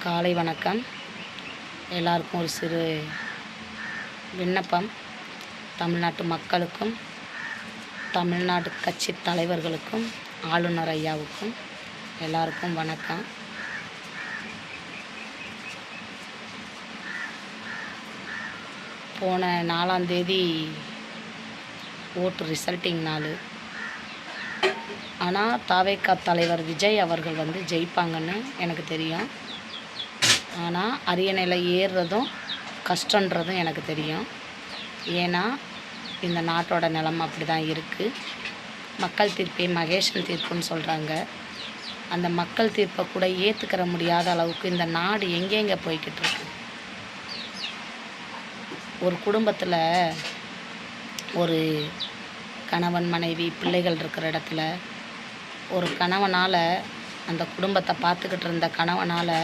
காலை வணக்கம். எல்லாருக்கும் ஒரு சிறு விண்ணப்பம். தமிழ்நாட்டு மக்களுக்கும், தமிழ்நாடு கட்சி தலைவர்களுக்கும், ஆளுநர் ஐயாவுக்கும் எல்லாருக்கும் வணக்கம். போன 4ஆம் தேதி ஓட்டு ரிசல்ட்டிங் நாள். ஆனால் தாவேகா தலைவர் விஜய் அவர்கள் ஜெயிப்பாங்கன்னு எனக்கு தெரியும். ஆனால் அரியணையில் ஏறுறதும் கஷ்டன்றதும் எனக்கு தெரியும். ஏன்னா இந்த நாட்டோட நிலைமை அப்படி தான் இருக்குது. மக்கள் தீர்ப்பே மகேசன் தீர்ப்புன்னு சொல்கிறாங்க. அந்த மக்கள் தீர்ப்பை கூட ஏற்றுக்கிற முடியாத அளவுக்கு இந்த நாடு எங்கெங்கே போய்கிட்டு இருக்கு. ஒரு குடும்பத்தில் ஒரு கணவன் மனைவி பிள்ளைகள் இருக்கிற இடத்துல ஒரு கணவனால் அந்த குடும்பத்தை பார்த்துக்கிட்டு இருந்த கணவனால்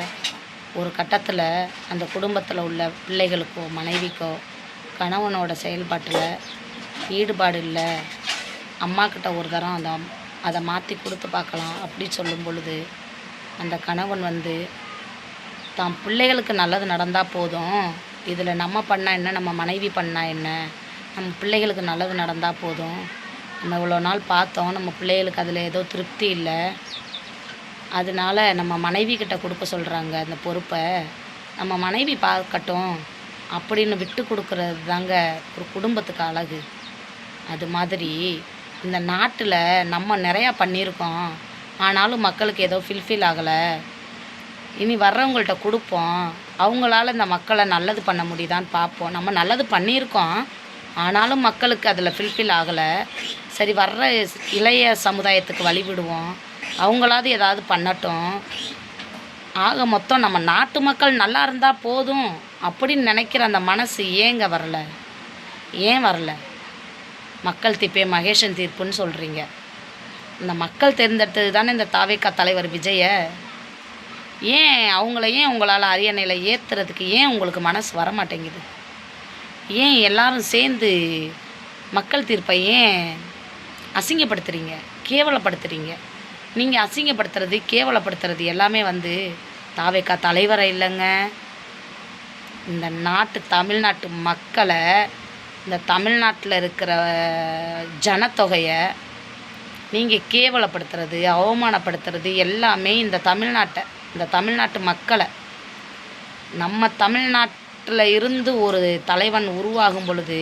ஒரு கட்டத்தில் அந்த குடும்பத்தில் உள்ள பிள்ளைகளுக்கோ மனைவிக்கோ கணவனோட செயல்பாட்டில் ஈடுபாடு இல்லை, அம்மாக்கிட்ட ஒரு தரம் அதை மாற்றி கொடுத்து பார்க்கலாம் அப்படி சொல்லும் பொழுது அந்த கணவன் தான் பிள்ளைகளுக்கு நல்லது நடந்தால் போதும், இதில் நம்ம பண்ணால் என்ன, நம்ம மனைவி பண்ணால் என்ன, நம்ம பிள்ளைகளுக்கு நல்லது நடந்தால் போதும், நம்ம இவ்வளோ நாள் பார்த்தோம், நம்ம பிள்ளைகளுக்கு அதில் ஏதோ திருப்தி இல்லை, அதனால் நம்ம மனைவி கிட்ட கொடுக்க சொல்கிறாங்க அந்த பொறுப்பை, நம்ம மனைவி பார்க்கட்டும் அப்படின்னு விட்டு கொடுக்குறது தாங்க ஒரு குடும்பத்துக்கு அழகு. அது மாதிரி இந்த நாட்டில் நம்ம நிறையா பண்ணியிருக்கோம், ஆனாலும் மக்களுக்கு ஏதோ ஃபில்ஃபில் ஆகலை. இனி வர்றவங்கள்ட்ட கொடுப்போம், அவங்களால இந்த மக்களை நல்லது பண்ண முடியுதான்னு பார்ப்போம். நம்ம நல்லது பண்ணியிருக்கோம், ஆனாலும் மக்களுக்கு அதில் ஃபில்ஃபில் ஆகலை. சரி, வர்ற இளைய சமுதாயத்துக்கு வழிவிடுவோம், அவங்களாவது ஏதாவது பண்ணட்டும். ஆக மொத்தம் நம்ம நாட்டு மக்கள் நல்லா இருந்தால் போதும் அப்படின்னு நினைக்கிற அந்த மனசு ஏங்க வரலை? ஏன் வரலை? மக்கள் தீர்ப்பே மகேசன் தீர்ப்புன்னு சொல்கிறீங்க. இந்த மக்கள் தேர்ந்தெடுத்தது தானே இந்த தாவேகா தலைவர் விஜய. ஏன் உங்களால் அரியணையில் ஏற்றுறதுக்கு ஏன் உங்களுக்கு மனசு வர மாட்டேங்குது? ஏன் எல்லாரும் சேர்ந்து மக்கள் தீர்ப்பை ஏன் அசிங்கப்படுத்துகிறீங்க, கேவலப்படுத்துகிறீங்க? நீங்கள் அசிங்கப்படுத்துறது கேவலப்படுத்துறது எல்லாமே தாவேகா தலைவரை இல்லைங்க, இந்த தமிழ்நாட்டு மக்களை, இந்த தமிழ்நாட்டில் இருக்கிற ஜனத்தொகையை நீங்கள் கேவலப்படுத்துறது, அவமானப்படுத்துறது எல்லாமே இந்த தமிழ்நாட்டு மக்களை. நம்ம தமிழ்நாட்டில் இருந்து ஒரு தலைவன் உருவாகும் பொழுது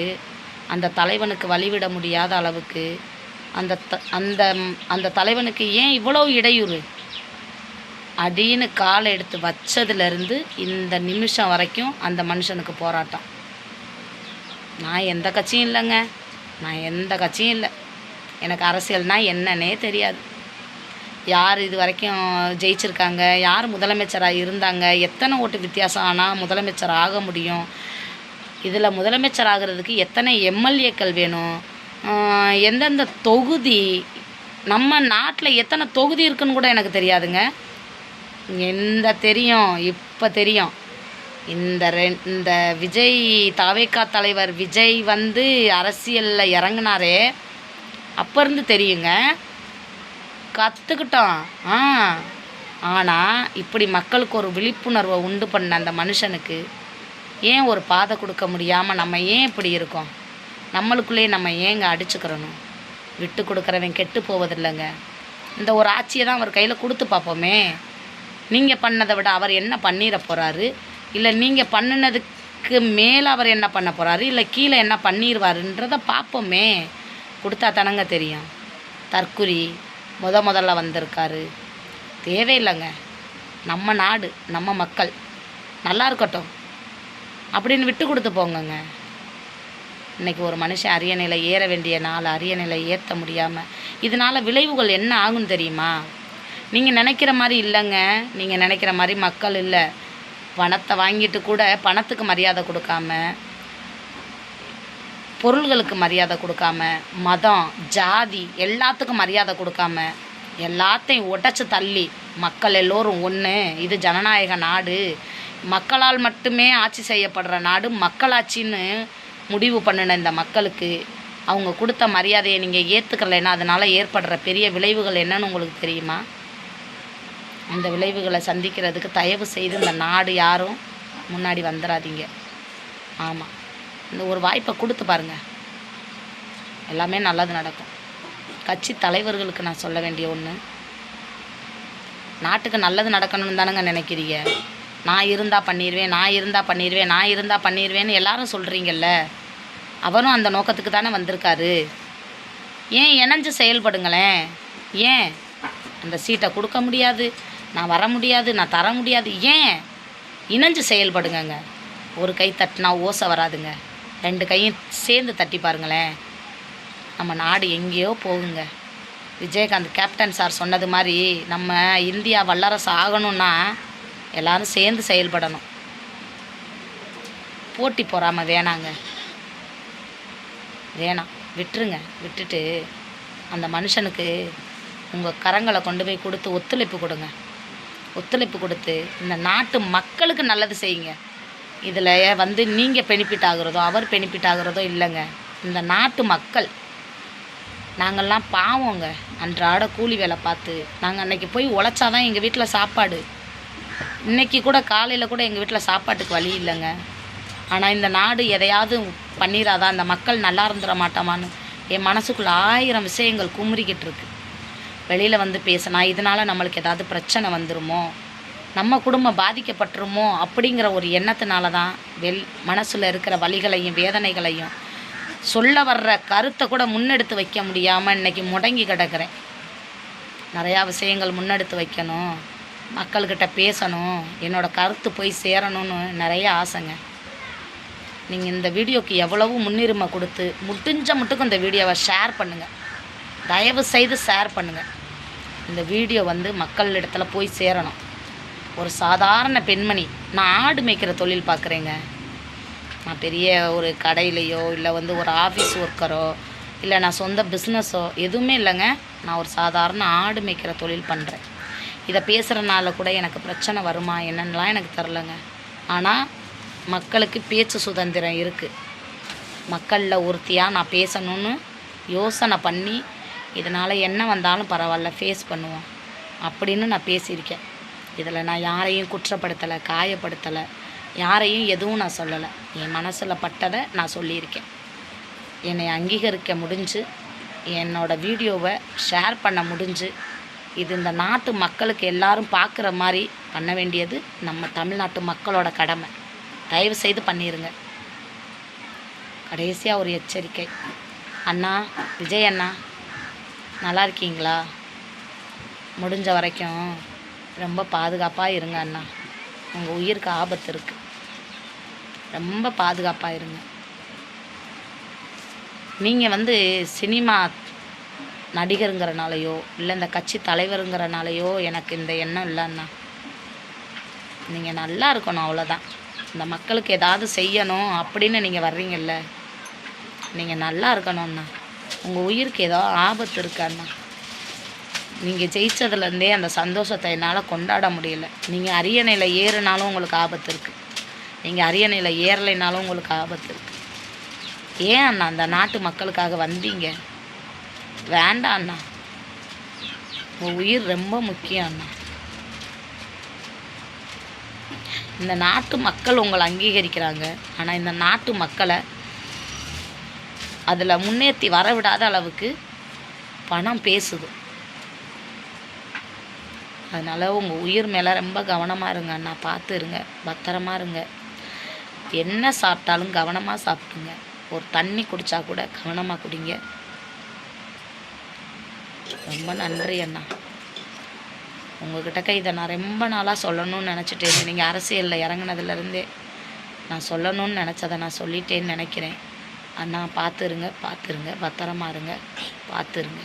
அந்த தலைவனுக்கு வழிவிட முடியாத அளவுக்கு அந்த தலைவனுக்கு ஏன் இவ்வளோ இடையூறு அப்படின்னு காலை எடுத்து வச்சதுலேருந்து இந்த நிமிஷம் வரைக்கும் அந்த மனுஷனுக்கு போராட்டம். நான் எந்த கட்சியும் இல்லைங்க, நான் எந்த கட்சியும் இல்லை. எனக்கு அரசியல்னால் என்னன்னே தெரியாது. யார் இது வரைக்கும் ஜெயிச்சிருக்காங்க, யார் முதலமைச்சராக இருந்தாங்க, எத்தனை ஓட்டு வித்தியாசம் ஆனால் முதலமைச்சர் ஆக முடியும், இதில் முதலமைச்சர் ஆகிறதுக்கு எத்தனை எம்எல்ஏக்கள் வேணும், எந்தெந்த தொகுதி, நம்ம நாட்டில் எத்தனை தொகுதி இருக்குன்னு கூட எனக்கு தெரியாதுங்க. தெரியும், இப்போ தெரியும். இந்த விஜய் தாவேகா தலைவர் விஜய் அரசியலில் இறங்கினாரே அப்போ இருந்து தெரியுங்க, கற்றுக்கிட்டோம். ஆனால் இப்படி மக்களுக்கு ஒரு விழிப்புணர்வை உண்டு பண்ண அந்த மனுஷனுக்கு ஏன் ஒரு பாதை கொடுக்க முடியாமல் நம்ம ஏன் இப்படி இருக்கோம்? நம்மளுக்குள்ளேயே நம்ம ஏங்க அடிச்சுக்கிறணும்? விட்டு கொடுக்குறவன் கெட்டு போவதில்லைங்க. இந்த ஒரு ஆட்சியை தான் அவர் கையில் கொடுத்து பார்ப்போமே. நீங்கள் பண்ணதை விட அவர் என்ன பண்ணிட போகிறாரு, இல்லை நீங்கள் பண்ணினதுக்கு மேலே அவர் என்ன பண்ண போகிறாரு, இல்லை கீழே என்ன பண்ணிடுவாருன்றதை பார்ப்போமே. கொடுத்தா தானங்க தெரியும். தற்குறி முதல்ல வந்திருக்காரு, தேவையில்லைங்க. நம்ம நாடு, நம்ம மக்கள் நல்லா இருக்கட்டும் அப்படின்னு விட்டு கொடுத்து போங்கங்க. இன்றைக்கி ஒரு மனுஷன் அரியணையில் ஏற வேண்டிய நாள் அரியணையில் ஏற்ற முடியாமல் இதனால் விளைவுகள் என்ன ஆகுன்னு தெரியுமா? நீங்கள் நினைக்கிற மாதிரி இல்லைங்க. நீங்கள் நினைக்கிற மாதிரி மக்கள் இல்லை. பணத்தை வாங்கிட்டு கூட பணத்துக்கு மரியாதை கொடுக்காம, பொருள்களுக்கு மரியாதை கொடுக்காம, மதம் ஜாதி எல்லாத்துக்கும் மரியாதை கொடுக்காம, எல்லாத்தையும் உடைச்சி தள்ளி மக்கள் எல்லோரும் ஒன்று, இது ஜனநாயக நாடு, மக்களால் மட்டுமே ஆட்சி செய்யப்படுற நாடு, மக்களாட்சின்னு முடிவு பண்ணின இந்த மக்களுக்கு அவங்க கொடுத்த மரியாதையை நீங்கள் ஏற்றுக்கலைன்னா அதனால் ஏற்படுற பெரிய விளைவுகள் என்னன்னு உங்களுக்கு தெரியுமா? இந்த விளைவுகளை சந்திக்கிறதுக்கு தயவு செய்து இந்த நாடு யாரும் முன்னாடி வந்துடாதீங்க. ஆமாம், இந்த ஒரு வாய்ப்பை கொடுத்து பாருங்கள், எல்லாமே நல்லது நடக்கும். கட்சி தலைவர்களுக்கு நான் சொல்ல வேண்டிய ஒன்று, நாட்டுக்கு நல்லது நடக்கணும்னு தானேங்க நினைக்கிறீங்க. நான் இருந்தால் பண்ணிடுவேன், நான் இருந்தால் பண்ணிடுவேன், நான் இருந்தால் பண்ணிடுவேன்னு எல்லாரும் சொல்கிறீங்கல்ல. அவரும் அந்த நோக்கத்துக்கு தானே வந்திருக்காரு. ஏன் இணைஞ்சு செயல்படுங்களேன். ஏன் அந்த சீட்டை கொடுக்க முடியாது, நான் வர முடியாது, நான் தர முடியாது, ஏன் இணைஞ்சு செயல்படுங்கங்க. ஒரு கை தட்டினா ஓசை வராதுங்க, 2 கையும் சேர்ந்து தட்டி பாருங்களேன், நம்ம நாடு எங்கேயோ போகுங்க. விஜயகாந்த் கேப்டன் சார் சொன்னது மாதிரி நம்ம இந்தியா வல்லரசு ஆகணும்னா எல்லோரும் சேர்ந்து செயல்படணும். போட்டி போகாமல் வேணாங்க, வேணாம், விட்டுருங்க. விட்டுட்டு அந்த மனுஷனுக்கு உங்கள் கரங்களை கொண்டு போய் கொடுத்து ஒத்துழைப்பு கொடுங்க. ஒத்துழைப்பு கொடுத்து இந்த நாட்டு மக்களுக்கு நல்லது செய்யுங்க. இதில் வந்து நீங்கள் பெனிஃபிட் ஆகுறதோ அவர் பெனிஃபிட் ஆகுறதோ இல்லைங்க. இந்த நாட்டு மக்கள் நாங்கள்லாம் பாவங்க, அன்றாட கூலி வேலை பார்த்து நாங்கள் அன்றைக்கி போய் உழைச்சாதான் எங்கள் வீட்டில் சாப்பாடு. இன்றைக்கி கூட காலையில் கூட எங்கள் வீட்டில் சாப்பாட்டுக்கு வழி இல்லைங்க. ஆனால் இந்த நாடு எதையாவது பண்ணிடாதா, அந்த மக்கள் நல்லா இருந்துட மாட்டோமான்னு என் மனசுக்குள்ளே 1000 விஷயங்கள் குமுறிக்கிட்டு இருக்கு. வெளியில் வந்து பேசினா இதனால் நம்மளுக்கு ஏதாவது பிரச்சனை வந்துடுமோ, நம்ம குடும்பம் பாதிக்கப்பட்டுருமோ அப்படிங்கிற ஒரு எண்ணத்தினால தான் மனசில் இருக்கிற வலிகளையும் வேதனைகளையும் சொல்ல வர்ற கருத்தை கூட முன்னெடுத்து வைக்க முடியாமல் இன்றைக்கி முடங்கி கிடக்கிறேன். நிறையா விஷயங்கள் முன்னெடுத்து வைக்கணும், மக்கள்கிட்ட பேசணும், என்னோடய கருத்து போய் சேரணும்னு நிறைய ஆசைங்க. நீங்கள் இந்த வீடியோக்கு எவ்வளவு முன்னுரிமை கொடுத்து முடிஞ்ச மட்டுக்கும் இந்த வீடியோவை ஷேர் பண்ணுங்கள். தயவு செய்து ஷேர் பண்ணுங்கள். இந்த வீடியோ வந்து மக்களிடத்துல போய் சேரணும். ஒரு சாதாரண பெண்மணி, நான் ஆடு மேய்க்கிற தொழில் பார்க்குறேங்க. நான் பெரிய ஒரு கடையிலையோ இல்லை வந்து ஒரு ஆஃபீஸ் ஒர்க்கரோ இல்லை நான் சொந்த பிஸ்னஸோ எதுவுமே இல்லைங்க. நான் ஒரு சாதாரண ஆடு மேய்க்கிற தொழில் பண்ணுறேன். இதை பேசுகிறனால கூட எனக்கு பிரச்சனை வருமா என்னன்னெலாம் எனக்கு தெரிலங்க. ஆனால் மக்களுக்கு பேச்சு சுதந்திரம் இருக்குது. மக்களில் ஒருத்தியாக நான் பேசணும்னு யோசனை பண்ணி இதனால் என்ன வந்தாலும் பரவாயில்ல ஃபேஸ் பண்ணுவோம் அப்படின்னு நான் பேசியிருக்கேன். இதில் நான் யாரையும் குற்றப்படுத்தலை, காயப்படுத்தலை, யாரையும் எதுவும் நான் சொல்லலை. என் மனசில் பட்டதை நான் சொல்லியிருக்கேன். என்னை அங்கீகரிக்க முடிஞ்சு, என்னோடய வீடியோவை ஷேர் பண்ண முடிஞ்சு, இது இந்த நாட்டு மக்களுக்கு எல்லாரும் பார்க்குற மாதிரி பண்ண வேண்டியது நம்ம தமிழ்நாட்டு மக்களோட கடமை. தயவு செய்து பண்ணிடுங்க. கடைசியாக ஒரு எச்சரிக்கை, அண்ணா விஜய் அண்ணா நல்லா இருக்கீங்களா? முடிஞ்ச வரைக்கும் ரொம்ப பாதுகாப்பாக இருங்க அண்ணா. உங்கள் உயிருக்கு ஆபத்து இருக்குது. ரொம்ப பாதுகாப்பாக இருங்க. நீங்கள் வந்து சினிமா நடிகருங்கிறனாலையோ இல்லை இந்த கட்சி தலைவருங்கிறனாலையோ எனக்கு இந்த எண்ணம் இல்லைண்ணா. நீங்கள் நல்லா இருக்கணும், அவ்வளோதான். இந்த மக்களுக்கு ஏதாவது செய்யணும் அப்படின்னு நீங்கள் வர்றீங்கல்ல, நீங்கள் நல்லா இருக்கணும்ண்ணா. உங்கள் உயிருக்கு ஏதோ ஆபத்து இருக்காண்ணா. நீங்கள் ஜெயித்ததுலேருந்தே அந்த சந்தோஷத்தை என்னால் கொண்டாட முடியல. நீங்கள் அரியணையில் ஏறுனாலும் உங்களுக்கு ஆபத்து இருக்குது, நீங்கள் அரியணையில் ஏறலைனாலும் உங்களுக்கு ஆபத்து இருக்குது. ஏன் அண்ணா அந்த நாட்டு மக்களுக்காக வந்தீங்க? வேண்டாம் அண்ணா, உங்கள் உயிர் ரொம்ப முக்கியம் அண்ணா. இந்த நாட்டு மக்கள் உங்களை அங்கீகரிக்கிறாங்க, ஆனால் இந்த நாட்டு மக்களை அதில் முன்னேற்றி வர விடாத அளவுக்கு பணம் பேசுது. அதனால் உங்கள் உயிர் மேலே ரொம்ப கவனமாக இருங்க அண்ணா. பார்த்து இருங்க, பத்திரமா இருங்க. என்ன சாப்பிட்டாலும் கவனமாக சாப்பிடுங்க. ஒரு தண்ணி குடித்தா கூட கவனமாக குடிங்க. ரொம்ப நன்றி அண்ணா. உங்கள்கிட்ட இதை நான் ரொம்ப நாளாக சொல்லணும்னு நினச்சிட்டு இருந்தேன். நீங்கள் அரசியலில் இறங்குனதுலேருந்தே நான் சொல்லணும்னு நினச்சதை நான் சொல்லிட்டேன்னு நினைக்கிறேன். அண்ணா பார்த்துருங்க, பார்த்துருங்க, பத்திரமா இருங்க, பார்த்துருங்க,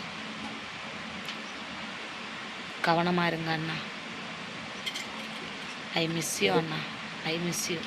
கவனமாக இருங்க அண்ணா. ஐ மிஸ் யூ அண்ணா, ஐ மிஸ் யூ.